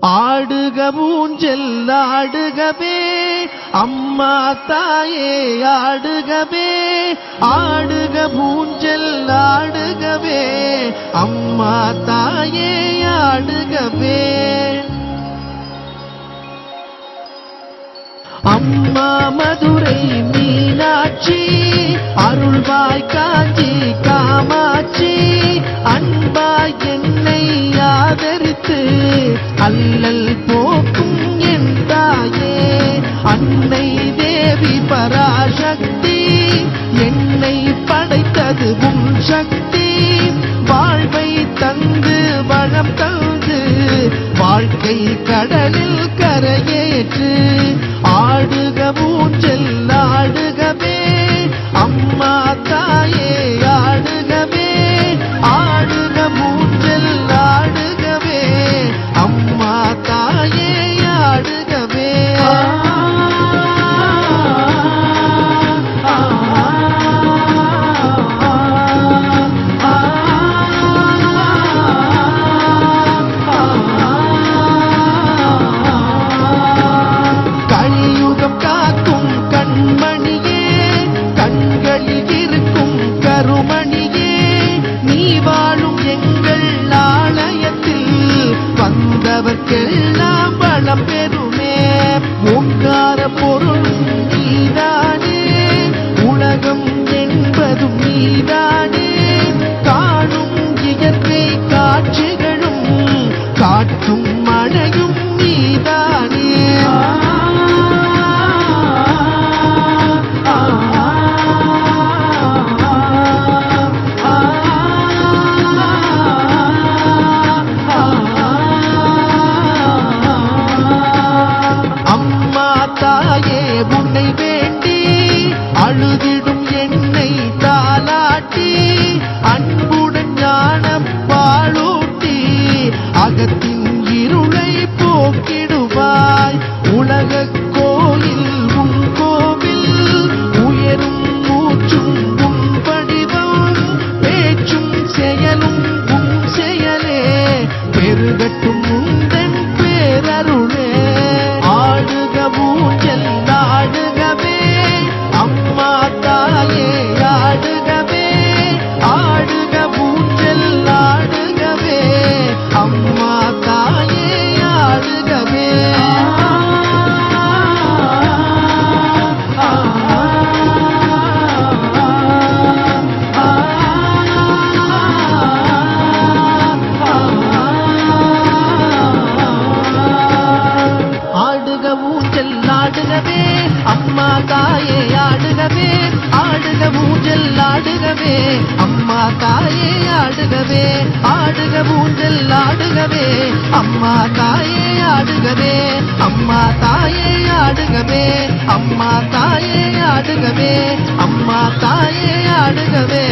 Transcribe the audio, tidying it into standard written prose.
ஆடுக ஊஞ்சல் ஆடுகவே அம்மா தாயே ஆடுகவே, ஆடுக ஊஞ்சல் ஆடுகவே அம்மா தாயே ஆடுகவே. அம்மா மதுரை மீனாட்சி, அருள்வாய் காஞ்சி காமாட்சி, அன்பாய் என்னை ஆதரித்து அல்லல் போக்கும் என் தாயே. அன்னை தேவி பராசக்தி, என்னை படைத்தது உன் சக்தி. வாழ்வை தந்து வளம் தந்து வாழ்க்கை கடலில் கரையேற்று. ஆடுக ஊஞ்சல் ஆடுகவே அம்மா தாயே ஆடுகவே, ஆடுக ஊஞ்சல் ஆடுகவே அம்மா தாயே ஆடுகவே. கலியுகம் காக்கும் கண்மணியே, கண்களில் இருக்கும் கருமணியே, நீ வாழும் எங்கள் ஆலயத்தில் வந்தவர்க்கெல்லாம் வளம் பெறுமே. ஓங்கார பொருளும் நீதானே, உலகம் என்பதும் நீதானே. காணும் இயற்கை காட்சிகளும் காட்டும் மழையும் நீதானே. அம்மா தாயே உன்னை வேண்டி அழுதிடும் என்னை தாலாட்டி, அன்புடன் ஞானம் பாலூட்டி அகத்தின் இருளை போக்கிடுவாய். உலக கோயில் உன் கோவில், உயரும் மூச்சும் உன் வடிவம், பேச்சும் செயலும் உன் செயலே, பெருகட்டும் உந்தன் பேரருளே. ஆடுக ஊஞ்சல் ஆடுகவே அம்மா தாயே ஆடுகவே, ஆடுக ஊஞ்சல் ஆடுகவே அம்மா தாயே ஆடுகவே. ஆடுக ஊஞ்சல் ஆடுகவே அம்மா தாயே ஆடுகவே, ஆடுக ஊஞ்சல் ஆடுகவே அம்மா தாயே ஆடுகவே, ஆடுக ஊஞ்சல் ஆடுகவே அம்மா தாயே ஆடுகவே, அம்மா தாயே ஆடுகவே, அம்மா தாயே ஆடுகவே, அம்மா தாயே ஆடுகவே.